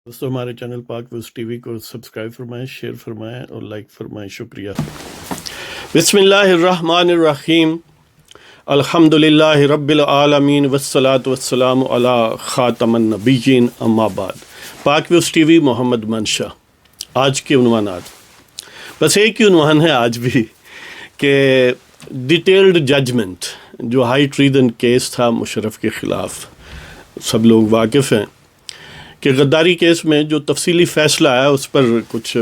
دوستوں ہمارے چینل پاک ویوز ٹی وی کو سبسکرائب فرمائیں، شیئر فرمائیں اور لائک فرمائیں، شکریہ۔ بسم اللہ الرحمن الرحیم، الحمد للہ رب العالمین والصلاة والسلام علی خاتم النبیین، اما بعد۔ پاک ویوز ٹی وی، محمد منشا۔ آج کے عنوانات، بس ایک ہی عنوان ہے آج بھی کہ ڈیٹیلڈ ججمنٹ جو ہائی ٹریزن کیس تھا مشرف کے خلاف، سب لوگ واقف ہیں کہ غداری کیس میں جو تفصیلی فیصلہ آیا اس پر کچھ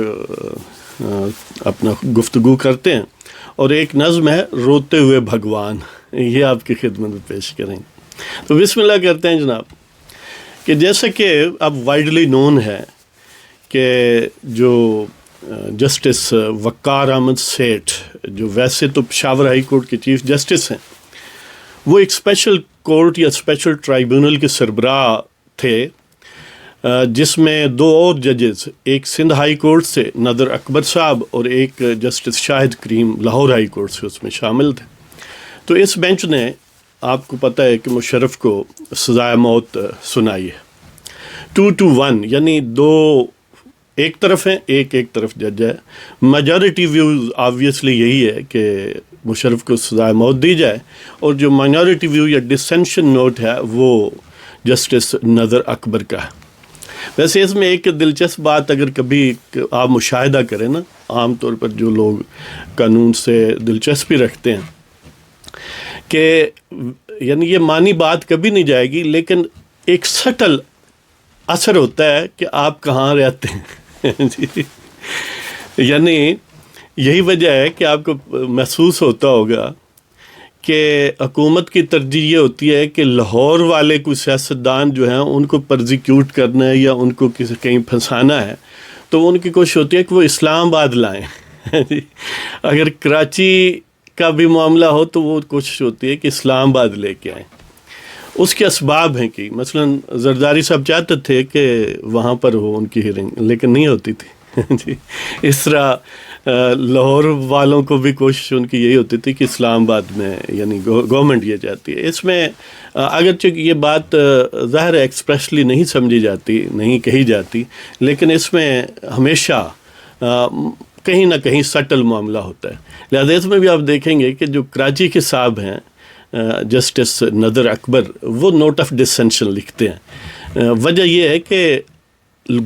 اپنا گفتگو کرتے ہیں، اور ایک نظم ہے روتے ہوئے بھگوان، یہ آپ کی خدمت میں پیش کریں گے۔ تو بسم اللہ کرتے ہیں جناب، کہ جیسا کہ اب وائڈلی نون ہے کہ جو جسٹس وقار احمد سیٹھ، جو ویسے تو پشاور ہائی کورٹ کے چیف جسٹس ہیں، وہ ایک اسپیشل کورٹ یا اسپیشل ٹرائیبیونل کے سربراہ تھے، جس میں دو اور ججز، ایک سندھ ہائی کورٹ سے نادر اکبر صاحب اور ایک جسٹس شاہد کریم لاہور ہائی کورٹ سے اس میں شامل تھے۔ تو اس بینچ نے، آپ کو پتہ ہے کہ مشرف کو سزائے موت سنائی ہے 2-1، یعنی دو ایک طرف ہیں، ایک طرف جج ہے۔ میجارٹی ویوز آبویسلی یہی ہے کہ مشرف کو سزائے موت دی جائے، اور جو مائنارٹی ویو یا ڈسینشن نوٹ ہے وہ جسٹس نادر اکبر کا ہے۔ ویسے اس میں ایک دلچسپ بات اگر کبھی آپ مشاہدہ کریں نا، عام طور پر جو لوگ قانون سے دلچسپی رکھتے ہیں، کہ یعنی یہ مانی بات کبھی نہیں جائے گی، لیکن ایک سٹل اثر ہوتا ہے کہ آپ کہاں رہتے ہیں جی، یعنی یہی وجہ ہے کہ آپ کو محسوس ہوتا ہوگا کہ حکومت کی ترجیح یہ ہوتی ہے کہ لاہور والے کوئی سیاستدان جو ہیں ان کو پرزیکیوٹ کرنا ہے یا ان کو کہیں پھنسانا ہے، تو ان کی کوشش ہوتی ہے کہ وہ اسلام آباد لائیں اگر کراچی کا بھی معاملہ ہو تو وہ کوشش ہوتی ہے کہ اسلام آباد لے کے آئیں۔ اس کے اسباب ہیں کہ مثلا زرداری صاحب چاہتے تھے کہ وہاں پر ہو ان کی ہیرنگ، لیکن نہیں ہوتی تھی جی۔ اس طرح لاہور والوں کو بھی کوشش ان کی یہی ہوتی تھی کہ اسلام آباد میں، یعنی گورنمنٹ یہ چاہتی ہے۔ اس میں اگرچہ یہ بات ظاہر ایکسپریسلی نہیں سمجھی جاتی، نہیں کہی جاتی، لیکن اس میں ہمیشہ کہیں نہ کہیں سٹل معاملہ ہوتا ہے۔ لہٰذا اس میں بھی آپ دیکھیں گے کہ جو کراچی کے صاحب ہیں جسٹس نادر اکبر، وہ نوٹ آف ڈسینشن لکھتے ہیں۔ وجہ یہ ہے کہ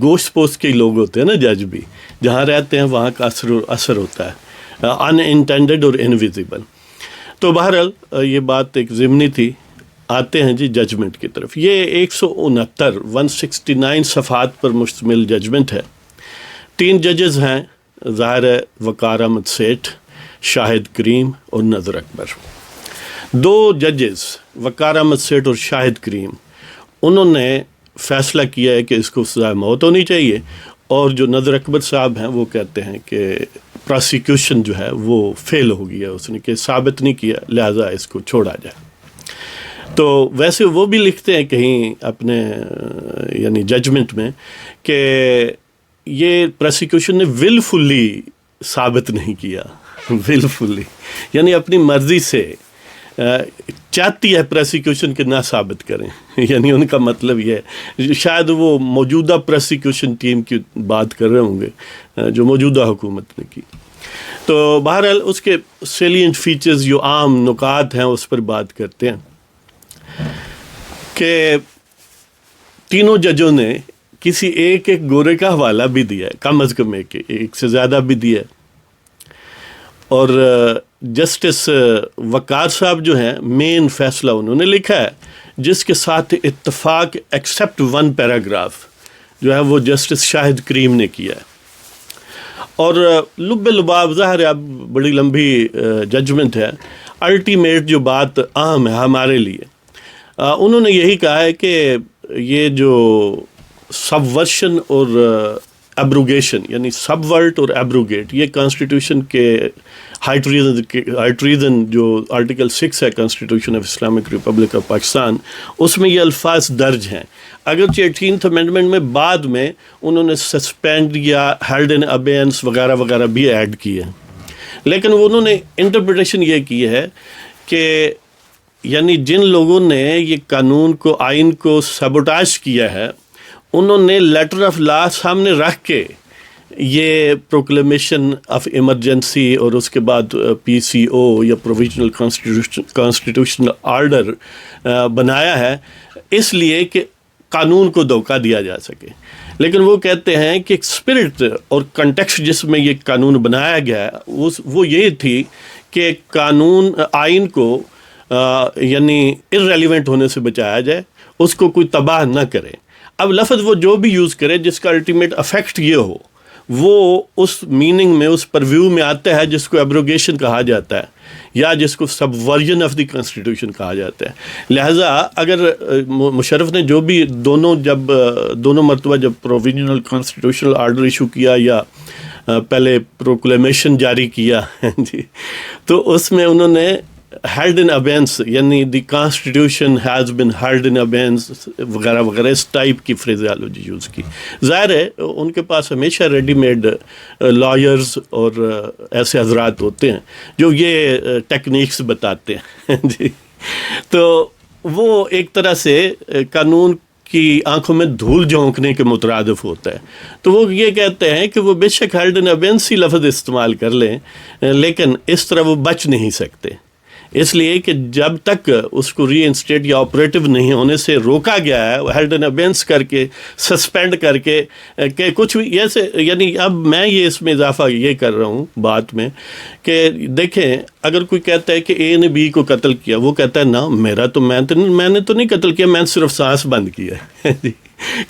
گوشت پوست کے لوگ ہوتے ہیں نا جج بھی، جہاں رہتے ہیں وہاں کا اثر ہوتا ہے، ان انٹینڈڈ اور انویزیبل۔ تو بہرحال یہ بات ایک ضمنی تھی۔ آتے ہیں جی ججمنٹ کی طرف۔ یہ 169 صفحات پر مشتمل ججمنٹ ہے۔ 3 ججز ہیں، ظاہر ہے وقار احمد سیٹھ، شاہد کریم اور نادر اکبر۔ 2 ججز وقار احمد سیٹھ اور شاہد کریم، انہوں نے فیصلہ کیا ہے کہ اس کو سزائے موت ہونی چاہیے، اور جو نادر اکبر صاحب ہیں وہ کہتے ہیں کہ پراسیکیوشن جو ہے وہ فیل ہو گیا، اس نے کہ ثابت نہیں کیا، لہٰذا اس کو چھوڑا جائے۔ تو ویسے وہ بھی لکھتے ہیں کہیں اپنے یعنی ججمنٹ میں کہ یہ پراسیکیوشن نے ولفلی ثابت نہیں کیا، ولفلی یعنی اپنی مرضی سے چاہتی ہے پراسیکیوشن کہ نہ ثابت کریں، یعنی ان کا مطلب یہ ہے، شاید وہ موجودہ پراسیکیوشن ٹیم کی بات کر رہے ہوں گے جو موجودہ حکومت نے کی۔ تو بہرحال اس کے سیلینٹ فیچرز، جو عام نکات ہیں، اس پر بات کرتے ہیں کہ تینوں ججوں نے کسی ایک گورے کا حوالہ بھی دیا ہے، کم از کم ایک سے زیادہ بھی دیا ہے، اور جسٹس وقار صاحب جو ہیں مین فیصلہ انہوں نے لکھا ہے، جس کے ساتھ اتفاق ایکسیپٹ 1 پیراگراف جو ہے وہ جسٹس شاہد کریم نے کیا ہے۔ اور لب لباب، ظاہر ہے اب بڑی لمبی ججمنٹ ہے، الٹیمیٹ جو بات اہم ہے ہمارے لیے، انہوں نے یہی کہا ہے کہ یہ جو سبورشن اور ایبروگیشن، یعنی سب ورٹ اور ایبروگیٹ، یہ کانسٹیٹیوشن کے ہائی ٹریزن جو آرٹیکل 6 ہے constitution of Islamic republic of Pakistan, اس میں یہ الفاظ درج ہیں۔ اگرچہ 18th امینڈمنٹ میں بعد میں انہوں نے سسپینڈ یا ہیلڈ ان ابینس وغیرہ وغیرہ بھی ایڈ کیے ہیں، لیکن انہوں نے انٹرپریٹیشن یہ کی ہے کہ یعنی جن لوگوں نے یہ قانون کو، آئین کو سیبوٹاج کیا ہے، انہوں نے لیٹر آف لا سامنے رکھ کے یہ پروکلیمیشن آف ایمرجنسی اور اس کے بعد پی سی او یا پروویژنل کانسٹیٹیوشنل آرڈر بنایا ہے اس لیے کہ قانون کو دھوکہ دیا جا سکے. لیکن وہ کہتے ہیں کہ اسپرٹ اور کنٹیکسٹ جس میں یہ قانون بنایا گیا ہے وہ یہ تھی کہ قانون آئین کو یعنی ارریلیونٹ ہونے سے بچایا جائے، اس کو کوئی تباہ نہ کرے. اب لفظ وہ جو بھی یوز کرے جس کا الٹیمیٹ افیکٹ یہ ہو وہ اس میننگ میں اس پرویو میں آتا ہے جس کو ایبروگیشن کہا جاتا ہے یا جس کو سب ورژن آف دی کانسٹیٹیوشن کہا جاتا ہے. لہٰذا اگر مشرف نے جو بھی دونوں مرتبہ جب پروویژنل کانسٹیٹیوشنل آرڈر ایشو کیا یا پہلے پروکلیمیشن جاری کیا جی، تو اس میں انہوں نے held in abeyance یعنی the constitution has been held in abeyance وغیرہ وغیرہ اس ٹائپ کی فریزیالوجی یوز کی. ظاہر ہے ان کے پاس ہمیشہ ریڈی میڈ لائرز اور ایسے حضرات ہوتے ہیں جو یہ ٹیکنیکس بتاتے ہیں جی. تو وہ ایک طرح سے قانون کی آنکھوں میں دھول جھونکنے کے مترادف ہوتا ہے. تو وہ یہ کہتے ہیں کہ وہ بے شک held in abeyance ہی لفظ استعمال کر لیں لیکن اس طرح وہ بچ نہیں سکتے، اس لیے کہ جب تک اس کو ری انسٹیٹ یا آپریٹو نہیں ہونے سے روکا گیا ہے held in abeyance کر کے سسپینڈ کر کے کہ کچھ بھی ایسے، یعنی اب میں یہ اس میں اضافہ یہ کر رہا ہوں بات میں کہ دیکھیں اگر کوئی کہتا ہے کہ اے نے بی کو قتل کیا، وہ کہتا ہے نا میں نے تو نہیں قتل کیا، میں نے صرف سانس بند کیا ہے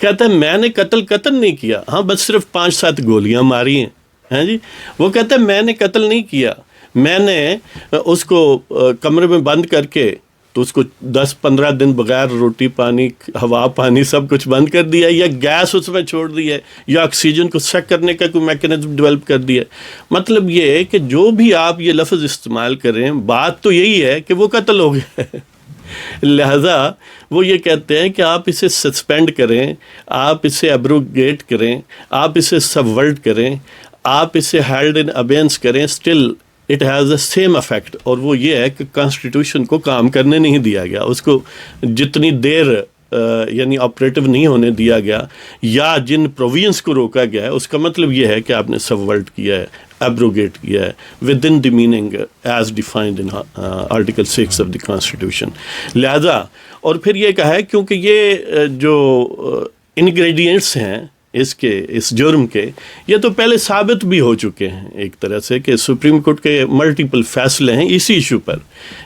کہتا ہے میں نے قتل نہیں کیا، ہاں بس صرف 5-7 گولیاں ماری ہیں جی. وہ کہتا ہے میں نے قتل نہیں کیا، میں نے اس کو کمرے میں بند کر کے تو اس کو 10-15 دن بغیر روٹی پانی ہوا پانی سب کچھ بند کر دیا، یا گیس اس میں چھوڑ دی ہے، یا آکسیجن کو سیک کرنے کا کوئی میکینزم ڈیولپ کر دیا. مطلب یہ ہے کہ جو بھی آپ یہ لفظ استعمال کریں بات تو یہی ہے کہ وہ قتل ہو گیا ہے. لہذا وہ یہ کہتے ہیں کہ آپ اسے سسپینڈ کریں، آپ اسے ایبروگیٹ کریں، آپ اسے سبورٹ کریں، آپ اسے held in abeyance کریں، still it has the same effect. اور وہ یہ ہے کہ کانسٹیٹیوشن کو کام کرنے نہیں دیا گیا، اس کو جتنی دیر یعنی آپریٹو نہیں ہونے دیا گیا یا جن پروویژنس کو روکا گیا ہے اس کا مطلب یہ ہے کہ آپ نے سبورٹ کیا ہے، ایبروگیٹ کیا ہے with in the meaning as defined in article 6 of the constitution. لہذا اور پھر یہ کہا ہے کیونکہ یہ جو انگریڈینٹس ہیں اس جرم کے یہ تو پہلے ثابت بھی ہو چکے ہیں ایک طرح سے کہ سپریم کورٹ کے ملٹیپل فیصلے ہیں اسی ایشو پر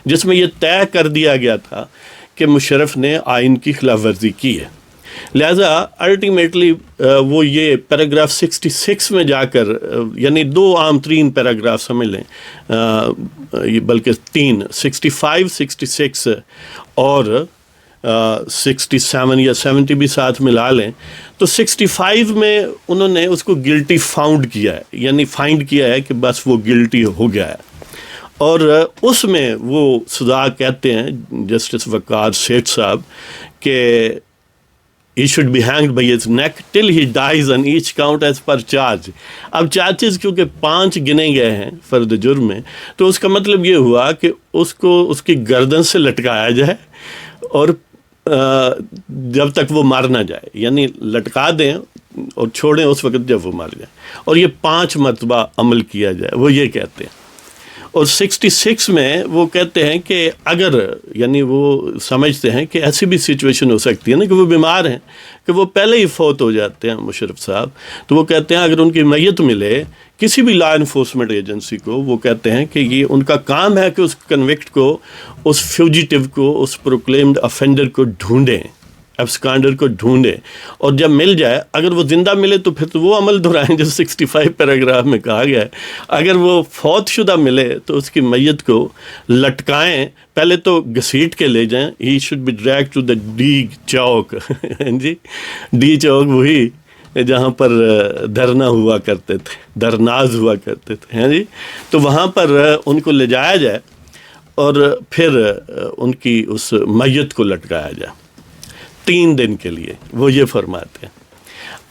جس میں یہ طے کر دیا گیا تھا کہ مشرف نے آئین کی خلاف ورزی کی ہے. لہذا الٹیمیٹلی وہ یہ پیراگراف 66 میں جا کر یعنی 2 عام ترین پیراگراف سمجھ لیں بلکہ 3 65 66 اور 67 یا 70 بھی ساتھ ملا لیں تو 65 میں انہوں نے اس کو گلٹی فاؤنڈ کیا ہے، یعنی فائنڈ کیا ہے کہ بس وہ گلٹی ہو گیا ہے. اور اس میں وہ سزا کہتے ہیں جسٹس وقار سیٹھ صاحب کہ he should be hanged by his neck till he dies on each count as per charge. اب چارجز کیونکہ 5 گنے گئے ہیں فرد جرم میں تو اس کا مطلب یہ ہوا کہ اس کو اس کی گردن سے لٹکایا جائے اور جب تک وہ مار نہ جائے، یعنی لٹکا دیں اور چھوڑیں اس وقت جب وہ مار جائے، اور یہ 5 مرتبہ عمل کیا جائے، وہ یہ کہتے ہیں. اور 66 میں وہ کہتے ہیں کہ اگر یعنی وہ سمجھتے ہیں کہ ایسی بھی سچویشن ہو سکتی ہے نا کہ وہ بیمار ہیں کہ وہ پہلے ہی فوت ہو جاتے ہیں مشرف صاحب، تو وہ کہتے ہیں اگر ان کی میت ملے کسی بھی لا انفورسمنٹ ایجنسی کو، وہ کہتے ہیں کہ یہ ان کا کام ہے کہ اس کنوکٹ کو، اس فیوجیٹو کو، اس پروکلیمڈ افینڈر کو ڈھونڈیں، ایبسکانڈر کو ڈھونڈیں، اور جب مل جائے اگر وہ زندہ ملے تو پھر تو وہ عمل دہرائیں جو 65 پیراگراف میں کہا گیا ہے. اگر وہ فوت شدہ ملے تو اس کی میت کو لٹکائیں، پہلے تو گھسیٹ کے لے جائیں. He should be drag to the D Chowk جی، ڈی چوک وہی جہاں پر دھرنا ہوا کرتے تھے، دھرناز ہوا کرتے تھے جی، تو وہاں پر ان کو لے جایا جائے اور پھر ان کی اس میت کو لٹکایا جائے 3 دن کے لیے، وہ یہ فرماتے ہیں.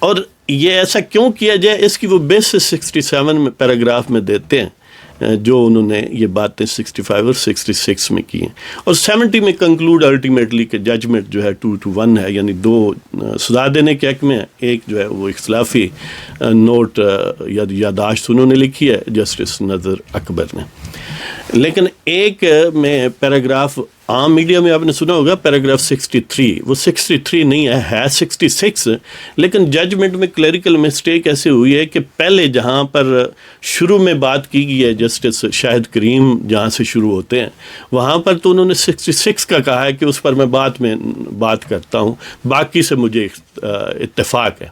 اور یہ ایسا کیوں کیا جائے اس کی وہ بیسس 67 میں پیراگراف میں دیتے ہیں جو انہوں نے یہ باتیں 65 اور 66 میں کی ہیں، اور 70 میں کنکلوڈ الٹیمیٹلی کہ ججمنٹ جو ہے 2-1 ہے، یعنی 2 سزا دینے کے حق میں ہے، ایک جو ہے وہ اختلافی نوٹ یا یادداشت انہوں نے لکھی ہے جسٹس نذر اکبر نے. لیکن ایک میں پیراگراف عام میڈیا میں آپ نے سنا ہوگا پیراگراف 63، وہ 63 نہیں ہے 66، لیکن ججمنٹ میں کلیریکل مسٹیک ایسے ہوئی ہے کہ پہلے جہاں پر شروع میں بات کی گئی ہے جسٹس شاہد کریم جہاں سے شروع ہوتے ہیں، وہاں پر تو انہوں نے 66 کا کہا ہے کہ اس پر میں بات کرتا ہوں، باقی سے مجھے اتفاق ہے.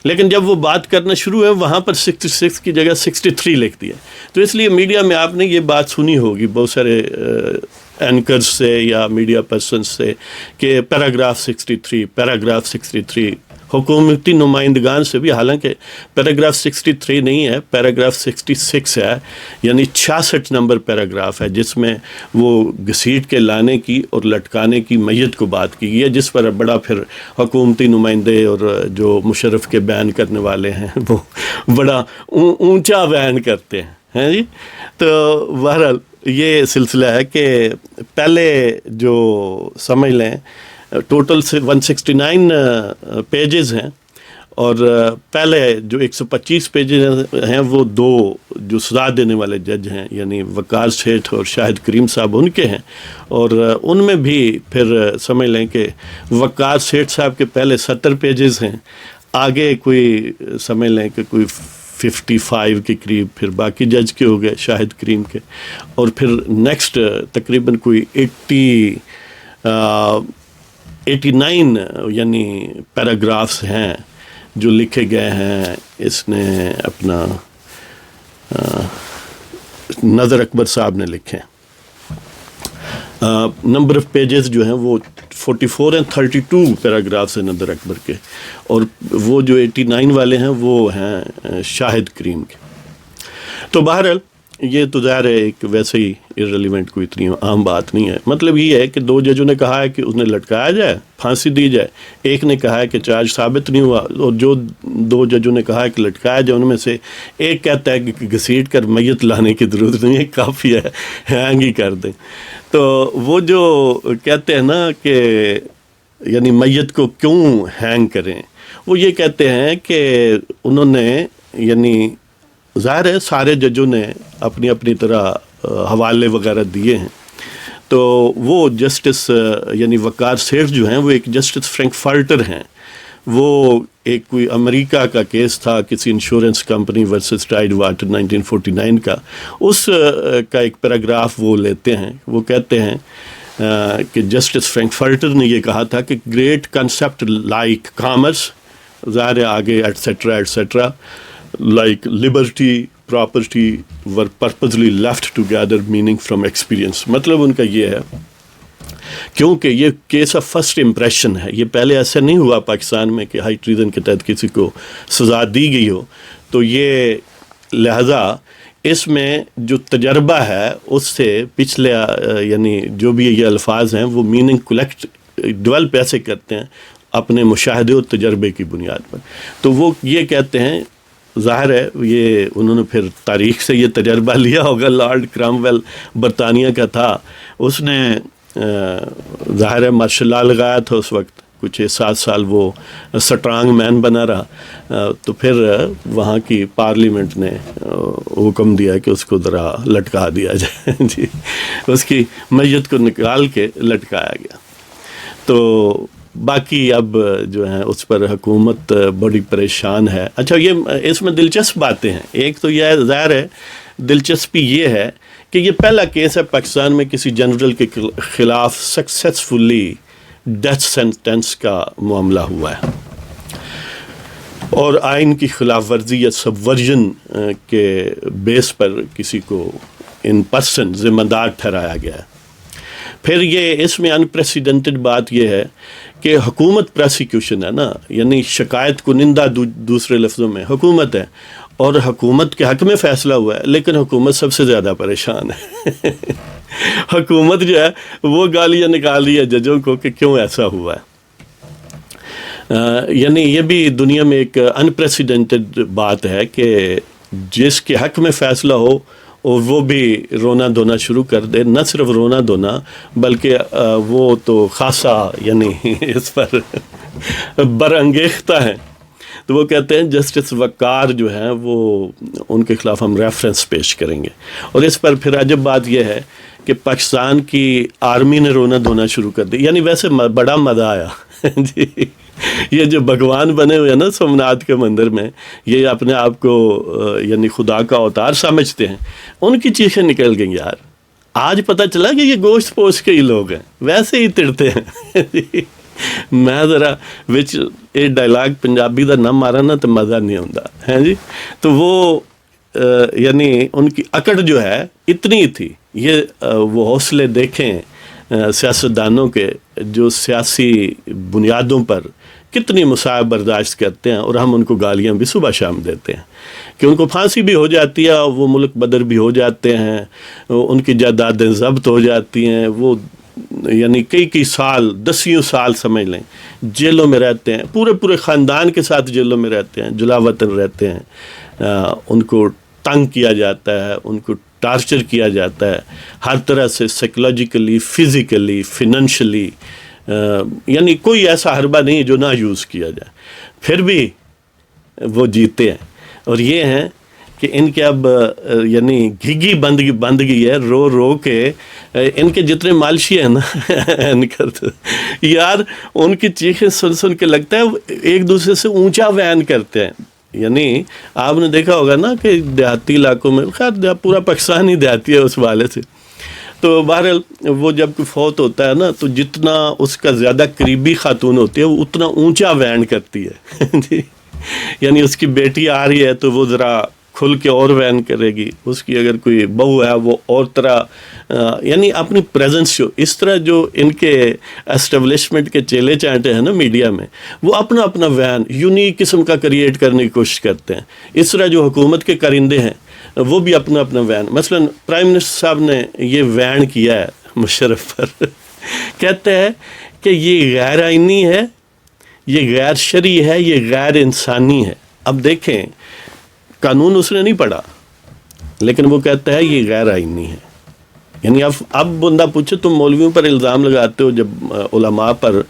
لیکن جب وہ بات کرنا شروع ہے وہاں پر 66 کی جگہ 63 لکھ دیا. تو اس لیے میڈیا میں آپ نے یہ بات سنی ہوگی بہت سارے اینکرز سے یا میڈیا پرسنز سے کہ پیراگراف 63 حکومتی نمائندگان سے بھی، حالانکہ پیراگراف 63 نہیں ہے، پیراگراف 66 ہے، یعنی 66 نمبر پیراگراف ہے، جس میں وہ گھسیٹ کے لانے کی اور لٹکانے کی میت کو بات کی گئی ہے، جس پر بڑا پھر حکومتی نمائندے اور جو مشرف کے بیان کرنے والے ہیں وہ بڑا اونچا بیان کرتے ہیں جی. تو بہرحال یہ سلسلہ ہے کہ پہلے جو سمجھ لیں ٹوٹل 169 پیجز ہیں، اور پہلے جو 125 پیجز ہیں وہ 2 جو سزا دینے والے جج ہیں یعنی وقار سیٹھ اور شاہد کریم صاحب ان کے ہیں، اور ان میں بھی پھر سمجھ لیں کہ وقار سیٹھ صاحب کے پہلے 70 پیجز ہیں، آگے کوئی سمجھ لیں کہ کوئی 55 کے قریب پھر باقی جج کے ہو گئے شاہد کریم کے، اور پھر نیکسٹ تقریباً کوئی 89 یعنی پیراگرافس ہیں جو لکھے گئے ہیں. اس نے اپنا نذر اکبر صاحب نے لکھے ہیں. نمبر آف پیجز جو ہیں وہ 44 and 32 پیراگرافس ہیں نذر اکبر کے، اور وہ جو 89 والے ہیں وہ ہیں شاہد کریم کے. تو بہرحال یہ تو ظاہر ہے ایک ویسے ہی irrelevant کوئی اتنی عام بات نہیں ہے. مطلب یہ ہے کہ 2 ججوں نے کہا ہے کہ انہیں لٹکایا جائے، پھانسی دی جائے، ایک نے کہا ہے کہ چارج ثابت نہیں ہوا، اور جو 2 ججوں نے کہا ہے کہ لٹکایا جائے ان میں سے ایک کہتا ہے کہ گھسیٹ کر میت لانے کی ضرورت نہیں ہے، کافی ہے ہینگ ہی کر دیں. تو وہ جو کہتے ہیں نا کہ یعنی میت کو کیوں ہینگ کریں، وہ یہ کہتے ہیں کہ انہوں نے یعنی ظاہر ہے سارے ججوں نے اپنی اپنی طرح حوالے وغیرہ دیے ہیں. تو وہ جسٹس یعنی وقار سیٹھ جو ہیں وہ ایک جسٹس فرینکفرٹر ہیں، وہ ایک کوئی امریکہ کا کیس تھا کسی insurance company versus Tide Water 1949 کا، اس کا ایک پیراگراف وہ لیتے ہیں. وہ کہتے ہیں کہ جسٹس فرینکفرٹر نے یہ کہا تھا کہ گریٹ کنسیپٹ لائک کامرس، ظاہر ہے آگے et cetera like liberty, property were purposely left together meaning from experience. مطلب ان کا یہ ہے کیونکہ یہ کیس آف فرسٹ امپریشن ہے، یہ پہلے ایسا نہیں ہوا پاکستان میں کہ ہائی ٹریزن کے تحت کسی کو سزا دی گئی ہو، تو یہ لہذا اس میں جو تجربہ ہے اس سے پچھلے یعنی جو بھی یہ الفاظ ہیں وہ میننگ کلیکٹ ڈیولپ ایسے کرتے ہیں اپنے مشاہدے اور تجربے کی بنیاد پر. تو وہ یہ کہتے ہیں، ظاہر ہے یہ انہوں نے پھر تاریخ سے یہ تجربہ لیا ہوگا، لارڈ کرامویل برطانیہ کا تھا، اس نے ظاہر ہے مارشل لا لگایا تھا اس وقت، کچھ 7 سال وہ سٹرانگ مین بنا رہا، تو پھر وہاں کی پارلیمنٹ نے حکم دیا کہ اس کو ذرا لٹکا دیا جائے جی، اس کی میت کو نکال کے لٹکایا گیا. تو باقی اب جو ہیں اس پر حکومت بڑی پریشان ہے. اچھا یہ اس میں دلچسپ باتیں ہیں، ایک تو یہ ظاہر ہے دلچسپی یہ ہے کہ یہ پہلا کیس ہے پاکستان میں کسی جنرل کے خلاف سکسیسفلی ڈیتھ سینٹنس کا معاملہ ہوا ہے، اور آئین کی خلاف ورزی یا سبورژن کے بیس پر کسی کو ان پرسن ذمہ دار ٹھہرایا گیا ہے. پھر یہ اس میں انپریسیڈنٹڈ بات یہ ہے کہ حکومت پروسیکیوشن ہے نا، یعنی شکایت کنندہ دوسرے لفظوں میں حکومت ہے، اور حکومت کے حق میں فیصلہ ہوا ہے، لیکن حکومت سب سے زیادہ پریشان ہے. حکومت جو ہے وہ گالیاں نکال رہی ہے ججوں کو کہ کیوں ایسا ہوا ہے. یعنی یہ بھی دنیا میں ایک انپریسیڈنٹڈ بات ہے کہ جس کے حق میں فیصلہ ہو اور وہ بھی رونا دھونا شروع کر دے، نہ صرف رونا دھونا بلکہ وہ تو خاصا یعنی اس پر برانگیختہ ہیں. تو وہ کہتے ہیں جسٹس وقار جو ہیں وہ ان کے خلاف ہم ریفرنس پیش کریں گے. اور اس پر پھر عجب بات یہ ہے کہ پاکستان کی آرمی نے رونا دھونا شروع کر دی. یعنی ویسے بڑا مزہ آیا جی. یہ جو بھگوان بنے ہوئے ہیں نا سومناتھ کے مندر میں، یہ اپنے آپ کو یعنی خدا کا اوتار سمجھتے ہیں، ان کی چیخیں نکل گئیں یار. آج پتہ چلا کہ یہ گوشت پوش کے ہی لوگ ہیں، ویسے ہی تڑتے ہیں جی. میں ذرا وچ یہ ڈائلاگ پنجابی دا نہ مارا نا تو مزہ نہیں آتا ہے جی. تو وہ یعنی ان کی اکڑ جو ہے اتنی ہی تھی. یہ وہ حوصلے دیکھیں سیاستدانوں کے جو سیاسی بنیادوں پر کتنی مصائب برداشت کرتے ہیں، اور ہم ان کو گالیاں بھی صبح شام دیتے ہیں کہ ان کو پھانسی بھی ہو جاتی ہے، وہ ملک بدر بھی ہو جاتے ہیں، ان کی جائیدادیں ضبط ہو جاتی ہیں، وہ یعنی کئی سال 10 سال سمجھ لیں جیلوں میں رہتے ہیں، پورے خاندان کے ساتھ جیلوں میں رہتے ہیں، جلا وطن رہتے ہیں. ان کو تنگ کیا جاتا ہے، ان کو ٹارچر کیا جاتا ہے ہر طرح سے، سائیکولوجیکلی، فزیکلی، فنانشلی، یعنی کوئی ایسا حربہ نہیں جو نہ یوز کیا جائے، پھر بھی وہ جیتے ہیں. اور یہ ہیں کہ ان کے اب یعنی گھگی بند گئی ہے، رو کے ان کے جتنے مالشی ہیں نا ان کا تو یار ان کی چیخیں سن کے لگتا ہے ایک دوسرے سے اونچا وین کرتے ہیں. یعنی آپ نے دیکھا ہوگا نا کہ دیہاتی علاقوں میں، خیر پورا پاکستان ہی دیہاتی ہے اس حوالے سے، تو بہرحال وہ جب کوئی فوت ہوتا ہے نا تو جتنا اس کا زیادہ قریبی خاتون ہوتی ہے وہ اتنا اونچا وین کرتی ہے جی. یعنی اس کی بیٹی آ رہی ہے تو وہ ذرا کھل کے اور وین کرے گی، اس کی اگر کوئی بہو ہے وہ اور طرح یعنی اپنی پریزنس اس طرح جو ان کے اسٹیبلشمنٹ کے چیلے چانٹے ہیں نا میڈیا میں، وہ اپنا وین یونیک قسم کا کریٹ کرنے کی کوشش کرتے ہیں. اس طرح جو حکومت کے کرندے ہیں وہ بھی اپنا وین، مثلا پرائم منسٹر صاحب نے یہ وین کیا ہے مشرف پر کہتے ہیں کہ یہ غیر آئینی ہے، یہ غیر شرعی ہے، یہ غیر انسانی ہے. اب دیکھیں قانون اس نے نہیں پڑھا لیکن وہ کہتا ہے یہ غیر آئینی ہے. یعنی اب بندہ پوچھے تم مولویوں پر الزام لگاتے ہو جب علماء پر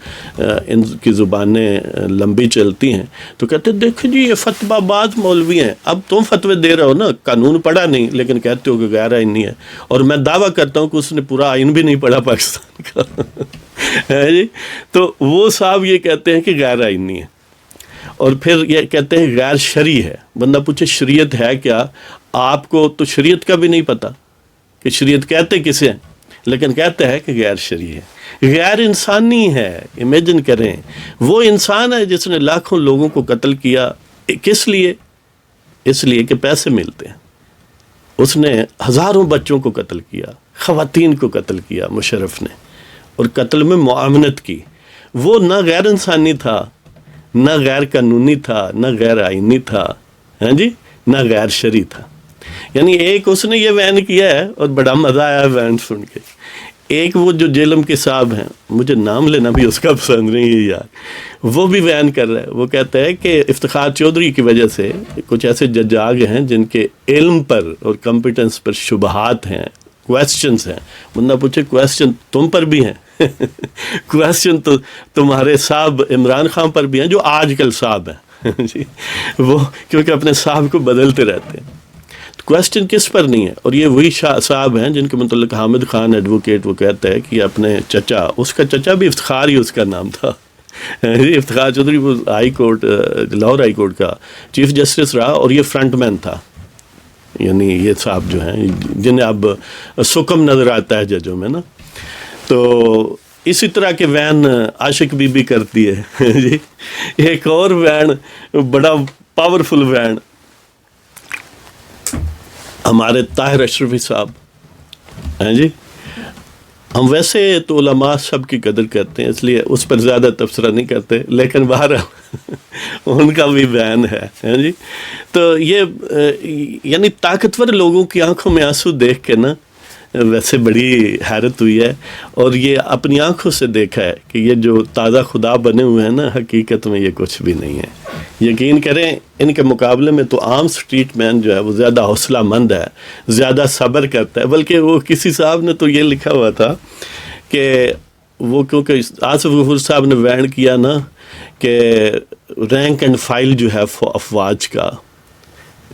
ان کی زبانیں لمبی چلتی ہیں تو کہتے ہیں دیکھو جی یہ فتویٰ باز مولوی ہیں، اب تم فتوے دے رہے ہو نا، قانون پڑھا نہیں لیکن کہتے ہو کہ غیر آئینی ہے. اور میں دعویٰ کرتا ہوں کہ اس نے پورا آئین بھی نہیں پڑھا پاکستان کا ہے جی. تو وہ صاحب یہ کہتے ہیں کہ غیر آئینی ہے، اور پھر یہ کہتے ہیں غیر شرعی ہے. بندہ پوچھے شریعت ہے کیا؟ آپ کو تو شریعت کا بھی نہیں پتہ کہ شریعت کہتے کسے ہیں، لیکن کہتے ہیں کہ غیر شرعی ہے، غیر انسانی ہے. امیجن کریں وہ انسان ہے جس نے لاکھوں لوگوں کو قتل کیا، کس لیے؟ اس لیے کہ پیسے ملتے ہیں. اس نے ہزاروں بچوں کو قتل کیا، خواتین کو قتل کیا مشرف نے، اور قتل میں معاونت کی. وہ نہ غیر انسانی تھا، نہ غیر قانونی تھا، نہ غیر آئینی تھا، ہاں جی، نہ غیر شرعی تھا. یعنی ایک اس نے یہ وین کیا ہے اور بڑا مزہ آیا وین سن کے. ایک وہ جو جیلم کے صاحب ہیں، مجھے نام لینا بھی اس کا پسند نہیں ہے یار، وہ بھی وین کر رہا ہے. وہ کہتا ہے کہ افتخار چودھری کی وجہ سے کچھ ایسے جج آ گئے ہیں جن کے علم پر اور کمپیٹنس پر شبہات ہیں، کویسچنز ہیں. بندہ پوچھے کویسچن تم پر بھی ہیں کویسچن تو تمہارے صاحب عمران خان پر بھی ہیں جو آج کل صاحب ہیں جی، وہ کیونکہ اپنے صاحب کو بدلتے رہتے ہیں. کویسچن کس پر نہیں ہے؟ اور یہ وہی صاحب ہیں جن کے متعلق حامد خان ایڈوکیٹ وہ کہتا ہے کہ اپنے چچا، اس کا چچا بھی افتخار ہی اس کا نام تھا افتخار چودھری، وہ high court Lahore high court کا چیف جسٹس رہا، اور یہ فرنٹ مین تھا. یعنی یہ صاحب جو ہیں جنہیں اب سکم نظر آتا ہے ججوں میں نا. تو اسی طرح کے وین عاشق بی بی کرتی ہے جی. ایک اور وین بڑا پاورفل وین ہمارے طاہر اشرفی صاحب ہیں جی. ہم ویسے تو علماء سب کی قدر کرتے ہیں اس لیے اس پر زیادہ تبصرہ نہیں کرتے، لیکن بہرحال ان کا بھی بیان ہے جی. تو یہ یعنی طاقتور لوگوں کی آنکھوں میں آنسو دیکھ کے نا ویسے بڑی حیرت ہوئی ہے، اور یہ اپنی آنکھوں سے دیکھا ہے کہ یہ جو تازہ خدا بنے ہوئے ہیں نا، حقیقت میں یہ کچھ بھی نہیں ہے۔ یقین کریں ان کے مقابلے میں تو عام سٹریٹ مین جو ہے وہ زیادہ حوصلہ مند ہے، زیادہ صبر کرتا ہے۔ بلکہ وہ کسی صاحب نے تو یہ لکھا ہوا تھا کہ وہ کیونکہ آصف غفور صاحب نے وین کیا نا کہ رینک اینڈ فائل جو ہے افواج کا،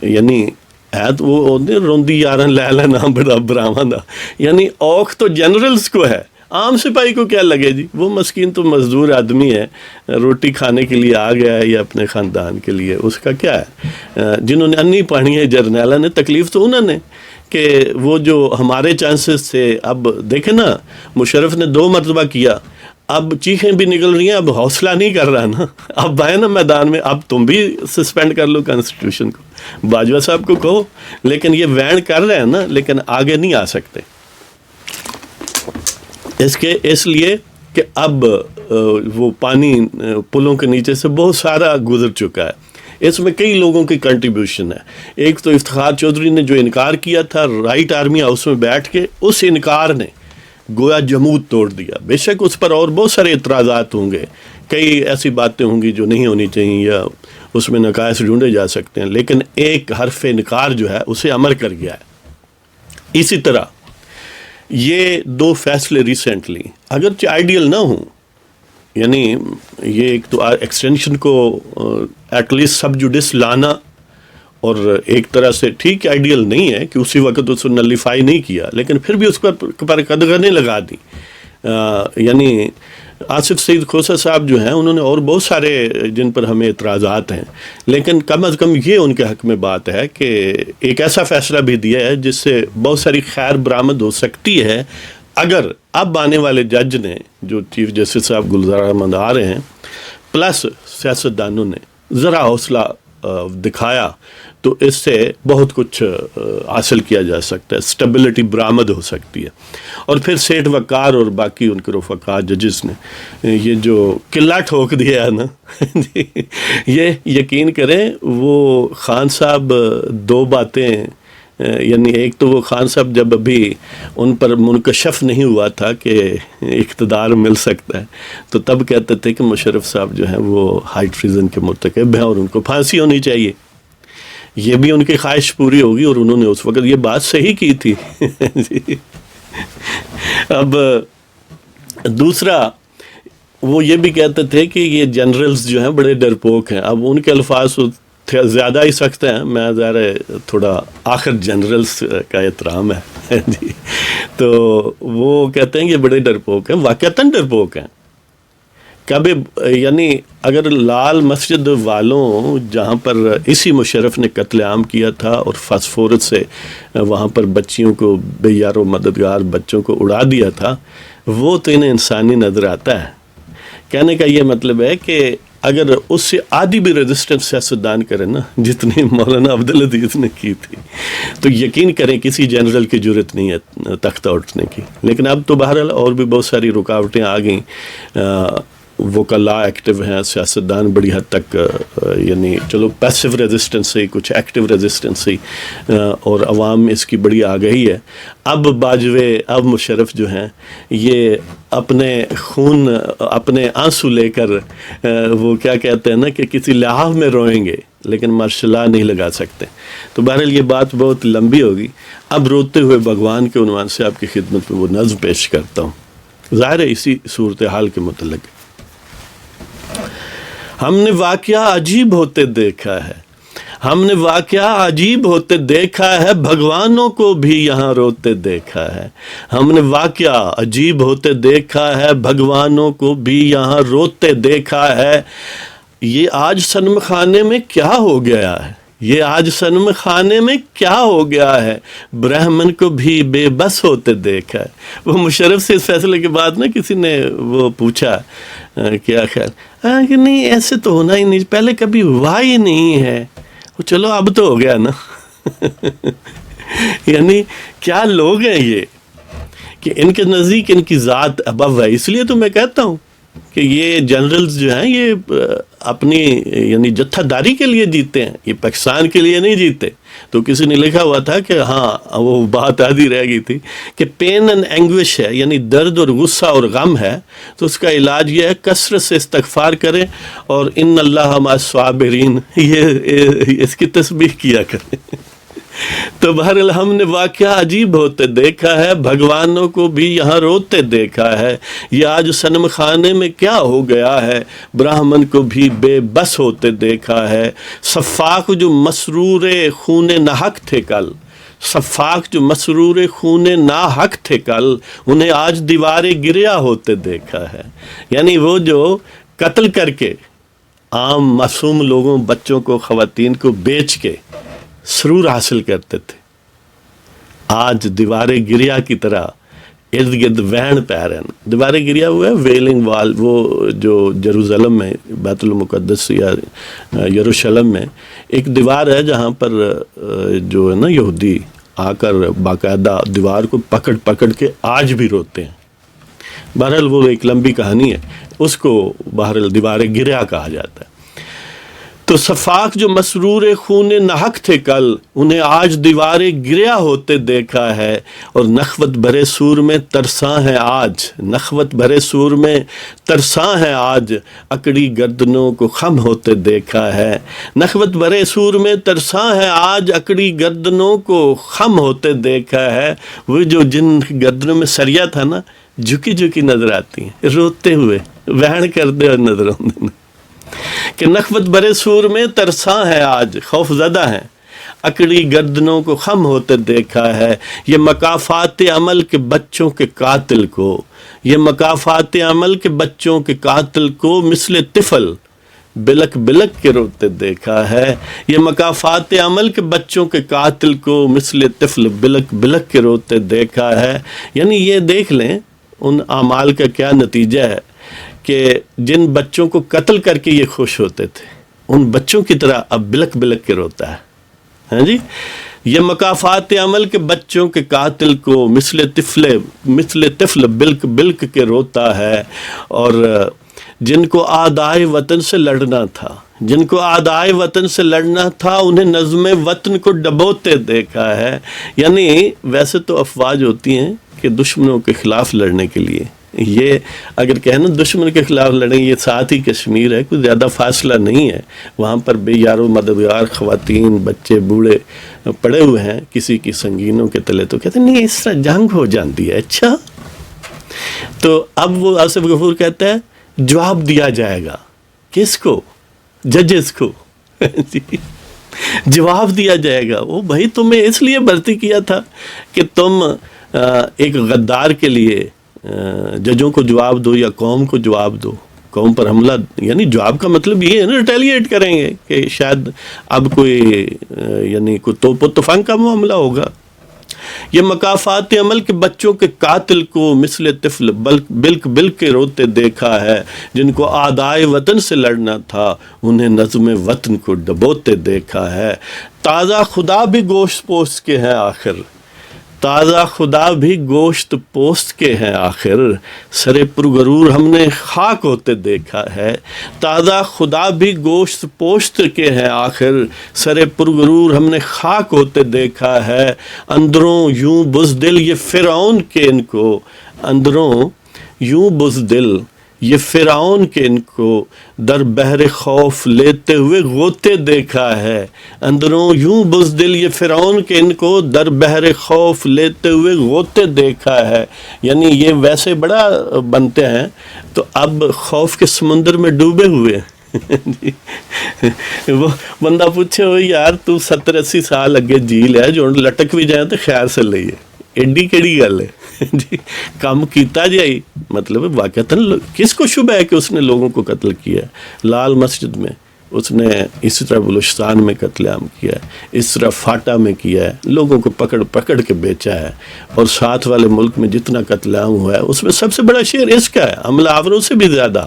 یعنی ہے تو وہ روندی یاراں لے لینا بڑا براواں دا، یعنی اوکھ تو جنرلز کو ہے، عام سپاہی کو کیا لگے جی، وہ مسکین تو مزدور آدمی ہے، روٹی کھانے کے لیے آ گیا ہے یا اپنے خاندان کے لیے، اس کا کیا ہے۔ جنہوں نے انی پڑھی ہے جرنیلا نے، تکلیف تو انہوں نے کہ وہ جو ہمارے چانسز تھے، اب دیکھیں نا مشرف نے 2 مرتبہ کیا، اب چیخیں بھی نکل رہی ہیں، اب حوصلہ نہیں کر رہا نا، اب آئے نا میدان میں، اب تم بھی سسپینڈ کر لو کانسٹیٹیوشن کو، باجوہ صاحب کو کہو، لیکن یہ وین کر رہے ہیں نا، لیکن آگے نہیں آ سکتے، اس لیے کہ اب وہ پانی پلوں کے نیچے سے بہت سارا گزر چکا ہے۔ اس میں کئی لوگوں کی کنٹریبیوشن ہے۔ ایک تو افتخار چودھری نے جو انکار کیا تھا رائٹ آرمی ہاؤس میں بیٹھ کے، اس انکار نے گویا جمود توڑ دیا۔ بے شک اس پر اور بہت سارے اعتراضات ہوں گے، کئی ایسی باتیں ہوں گی جو نہیں ہونی چاہیے یا اس میں نقائص ڈھونڈے جا سکتے ہیں، لیکن ایک حرف انکار جو ہے اسے امر کر گیا ہے۔ اسی طرح یہ 2 فیصلے ریسنٹلی اگرچہ آئیڈیل نہ ہوں، یعنی یہ ایک تو ایکسٹینشن کو ایٹ لیسٹ سب جوڈس لانا، اور ایک طرح سے ٹھیک آئیڈیل نہیں ہے کہ اسی وقت اس کو نلیفائی نہیں کیا، لیکن پھر بھی اس پر قدغنیں لگا دی۔ یعنی آصف سعید کھوسہ صاحب جو ہیں انہوں نے اور بہت سارے جن پر ہمیں اعتراضات ہیں، لیکن کم از کم یہ ان کے حق میں بات ہے کہ ایک ایسا فیصلہ بھی دیا ہے جس سے بہت ساری خیر برآمد ہو سکتی ہے، اگر اب آنے والے جج نے جو چیف جسٹس صاحب گلزار احمد آ رہے ہیں پلس سیاستدانوں نے ذرا حوصلہ دکھایا تو اس سے بہت کچھ حاصل کیا جا سکتا ہے، اسٹیبلٹی برآمد ہو سکتی ہے۔ اور پھر سیٹھ وقار اور باقی ان کے رفقا ججز نے یہ جو قلعہ ٹھوک دیا ہے نا یہ یقین کریں وہ خان صاحب 2 باتیں، یعنی ایک تو وہ خان صاحب جب ابھی ان پر منکشف نہیں ہوا تھا کہ اقتدار مل سکتا ہے تو تب کہتے تھے کہ مشرف صاحب جو ہیں وہ ہائی ٹریزن کے مرتکب ہیں اور ان کو پھانسی ہونی چاہیے، یہ بھی ان کی خواہش پوری ہوگی، اور انہوں نے اس وقت یہ بات صحیح کی تھی اب دوسرا وہ یہ بھی کہتے تھے کہ یہ جنرلز جو ہیں بڑے ڈرپوک ہیں، اب ان کے الفاظ زیادہ ہی سخت ہیں، میں ظاہر تھوڑا آخر جنرلز کا احترام ہے جی، تو وہ کہتے ہیں کہ بڑے ڈرپوک ہیں، واقعتاً ڈرپوک ہیں۔ کبھی یعنی اگر لال مسجد والوں جہاں پر اسی مشرف نے قتل عام کیا تھا اور فاسفورس سے وہاں پر بچیوں کو بے یار و مددگار بچوں کو اڑا دیا تھا، وہ تو انہیں انسانی نظر آتا ہے۔ کہنے کا یہ مطلب ہے کہ اگر اس سے آدھی بھی ریزسٹنس سیاستدان کرے نا جتنی مولانا عبدالعزیز نے کی تھی، تو یقین کریں کسی جنرل کی جرت نہیں ہے تختہ اٹھنے کی۔ لیکن اب تو بہرحال اور بھی بہت ساری رکاوٹیں آ گئیں، وکلاء ایکٹیو ہیں، سیاستدان بڑی حد تک یعنی چلو پیسو ریزسٹنس سے کچھ ایکٹیو ریزسٹنس سے، اور عوام اس کی بڑی آگہی ہے۔ اب باجوے اب مشرف جو ہیں یہ اپنے خون اپنے آنسو لے کر وہ کیا کہتے ہیں نا کہ کسی لحاف میں روئیں گے لیکن مارشاء نہیں لگا سکتے۔ تو بہرحال یہ بات بہت لمبی ہوگی، اب روتے ہوئے بھگوان کے عنوان سے آپ کی خدمت میں وہ نظم پیش کرتا ہوں، ظاہر ہے اسی صورتحال کے متعلق۔ ہم نے واقعہ عجیب ہوتے دیکھا ہے، ہم نے واقعہ عجیب ہوتے دیکھا ہے، بھگوانوں کو بھی یہاں روتے دیکھا ہے۔ ہم نے واقعہ عجیب ہوتے دیکھا ہے، بھگوانوں کو بھی یہاں روتے دیکھا ہے۔ یہ آج صنم خانے میں کیا ہو گیا ہے، یہ آج صنم خانے میں کیا ہو گیا ہے، برہمن کو بھی بے بس ہوتے دیکھا ہے۔ وہ مشرف سے اس فیصلے کے بعد نا کسی نے وہ پوچھا کیا خیال کہ نہیں ایسے تو ہونا ہی نہیں، پہلے کبھی ہوا ہی نہیں ہے، چلو اب تو ہو گیا نا یعنی کیا لوگ ہیں یہ کہ ان کے نزدیک ان کی ذات ابو ہے۔ اس لیے تو میں کہتا ہوں کہ یہ جنرلز جو ہیں یہ اپنی یعنی جتھا داری کے لیے جیتے ہیں، یہ پاکستان کے لیے نہیں جیتے. تو کسی نے لکھا ہوا تھا کہ ہاں وہ بات آدھی رہ گئی تھی کہ پین اینڈ اینگوش ہے، یعنی درد اور غصہ اور غم ہے، تو اس کا علاج یہ ہے کثرت سے استغفار کریں اور ان اللہ مع الصابرین، یہ اس کی تسبیح کیا کریں. تو بہرحال ہم نے واقعہ عجیب ہوتے دیکھا ہے، بھگوانوں کو بھی یہاں روتے دیکھا ہے. یہ آج صنم خانے میں کیا ہو گیا ہے، براہمن کو بھی بے بس ہوتے دیکھا ہے. صفاق جو مسرور خون ناحق تھے کل، صفاق جو مسرور خون ناحق تھے کل، انہیں آج دیوار گریا ہوتے دیکھا ہے. یعنی وہ جو قتل کر کے عام معصوم لوگوں، بچوں کو، خواتین کو بیچ کے سرور حاصل کرتے تھے، آج دیوار گریا کی طرح ارد گرد وہن پہ رہے ہیں. دیوار گریا ہوا ہے ویلنگ وال، وہ جو جروزلم میں، بیت المقدس یا یروشلم میں ایک دیوار ہے جہاں پر جو ہے نا یہودی آ کر باقاعدہ دیوار کو پکڑ پکڑ کے آج بھی روتے ہیں. بہرحال وہ ایک لمبی کہانی ہے، اس کو بہرحال دیوار گریا کہا جاتا ہے. تو صفاق جو مسرور خون ناحق تھے کل، انہیں آج دیوار گریا ہوتے دیکھا ہے. اور نخوت بھرے سور میں ترساں ہے آج، نخوت بھرے سور میں ترساں ہے آج، اکڑی گردنوں کو خم ہوتے دیکھا ہے. نخوت بھرے سور میں ترساں ہے آج، اکڑی گردنوں کو خم ہوتے دیکھا ہے. وہ جو جن گردنوں میں سریا تھا نا، جھکی جھکی نظر آتی ہیں، روتے ہوئے وہن کرتے ہوئے نظر آتے ہیں کہ نخوت برے سور میں ترساں ہے آج، خوف زدہ ہیں، اکڑی گردنوں کو خم ہوتے دیکھا ہے. یہ مکافات عمل کے بچوں کے قاتل کو، یہ مکافات عمل کے بچوں کے قاتل کو مثل طفل بلک بلک کے روتے دیکھا ہے. یہ مکافات عمل کے بچوں کے قاتل کو مثل طفل بلک بلک کے روتے دیکھا ہے. یعنی یہ دیکھ لیں ان اعمال کا کیا نتیجہ ہے کہ جن بچوں کو قتل کر کے یہ خوش ہوتے تھے، ان بچوں کی طرح اب بلک بلک کے روتا ہے. ہاں جی، یہ مکافات عمل کے بچوں کے قاتل کو مثل طفل بلک بلک کے روتا ہے. اور جن کو آدائے وطن سے لڑنا تھا، جن کو آدائے وطن سے لڑنا تھا، انہیں نظم وطن کو ڈبوتے دیکھا ہے. یعنی ویسے تو افواج ہوتی ہیں کہ دشمنوں کے خلاف لڑنے کے لیے، یہ اگر کہنا دشمن کے خلاف لڑیں، یہ ساتھ ہی کشمیر ہے، کوئی زیادہ فاصلہ نہیں ہے. وہاں پر بے یار و مددگار خواتین، بچے، بوڑھے پڑے ہوئے ہیں کسی کی سنگینوں کے تلے. تو کہتے ہیں نہیں، اس طرح جنگ ہو جاتی ہے. اچھا، تو اب وہ آصف غفور کہتا ہے جواب دیا جائے گا. کس کو؟ ججز کو. جواب دیا جائے گا. وہ بھائی تمہیں اس لیے بھرتی کیا تھا کہ تم ایک غدار کے لیے ججوں کو جواب دو یا قوم کو جواب دو. قوم پر حملہ، یعنی جواب کا مطلب یہ ہے نا ریٹیلیٹ کریں گے کہ شاید اب کوئی یعنی کوئی توپ و تفنگ کا معاملہ ہوگا. یہ مکافات عمل کے بچوں کے قاتل کو مثل طفل بلک بلک کے روتے دیکھا ہے. جن کو آدائے وطن سے لڑنا تھا، انہیں نظم وطن کو ڈبوتے دیکھا ہے. تازہ خدا بھی گوشت پوست کے ہیں آخر، تازہ خدا بھی گوشت پوست کے ہیں آخر، سرے پرغرور ہم نے خاک ہوتے دیکھا ہے. تازہ خدا بھی گوشت پوست کے ہیں آخر، سرے پرغرور ہم نے خاک ہوتے دیکھا ہے. اندروں یوں بزدل یہ فرعون کے ان کو، اندروں یوں بزدل یہ فرعون کے ان کو در بحر خوف لیتے ہوئے غوطے دیکھا ہے. اندروں یوں بزدل یہ فرعون کے ان کو در بحر خوف لیتے ہوئے غوطے دیکھا ہے. یعنی یہ ویسے بڑا بنتے ہیں تو اب خوف کے سمندر میں ڈوبے ہوئے. وہ بندہ پوچھے ہوئی یار تو 70-80 سال اگے جی لیا، جو لٹک بھی جائیں تو خیر سے لئیے، ایڈی کیڑی گل ہے جی، کام کیتا جائی. مطلب واقعتاً کس کو شبہ ہے کہ اس نے لوگوں کو قتل کیا ہے؟ لال مسجد میں اس نے اسی طرح بلوچستان میں قتل عام کیا ہے، اس طرح فاٹا میں کیا ہے، لوگوں کو پکڑ پکڑ کے بیچا ہے. اور ساتھ والے ملک میں جتنا قتل عام ہوا ہے اس میں سب سے بڑا شعر اس کا ہے، حملہ آوروں سے بھی زیادہ.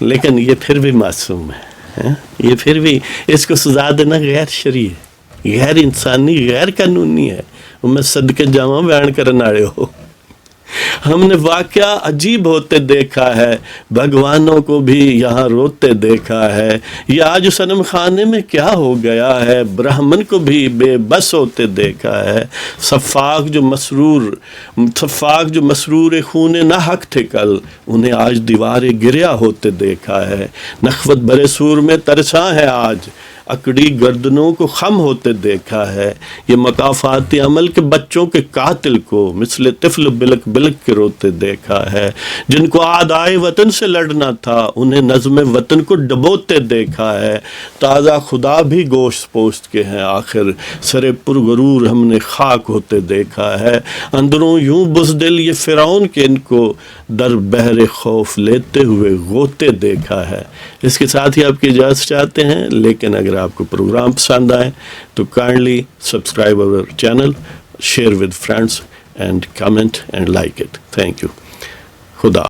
لیکن یہ پھر بھی معصوم ہے، یہ پھر بھی اس کو سزا دینا غیر شرعی ہے، غیر انسانی، غیر قانونی ہے. میں صدقے جاواں بیان کرن والے ہو. ہم نے واقعہ عجیب ہوتے دیکھا ہے، بھگوانوں کو بھی یہاں روتے دیکھا ہے۔ یہ آج صنم خانے میں کیا ہو گیا ہے، برہمن کو بھی بے بس ہوتے دیکھا ہے۔ صفاق جو مسرور خون نہ حق تھے کل، انہیں آج دیوار گریا ہوتے دیکھا ہے۔ نخوت برے سور میں ترساں ہے آج، اکڑی گردنوں کو خم ہوتے دیکھا ہے۔ یہ مقافات عمل کے بچوں کے قاتل کو مثل طفل بلک بلک کے روتے دیکھا ہے۔ جن کو اعدائے وطن سے لڑنا تھا، انہیں نظم وطن کو ڈبوتے دیکھا ہے۔ تازہ خدا بھی گوشت پوست کے ہیں آخر، سرے پرغرور ہم نے خاک ہوتے دیکھا ہے۔ اندروں یوں بزدل یہ فرعون کے ان کو در بحر خوف لیتے ہوئے غوطے دیکھا ہے۔ اس کے ساتھ ہی آپ کی اجازت چاہتے ہیں، لیکن اگر آپ کو پروگرام پسند آئے تو kindly subscribe our channel, share with friends and comment and like it. Thank you. خدا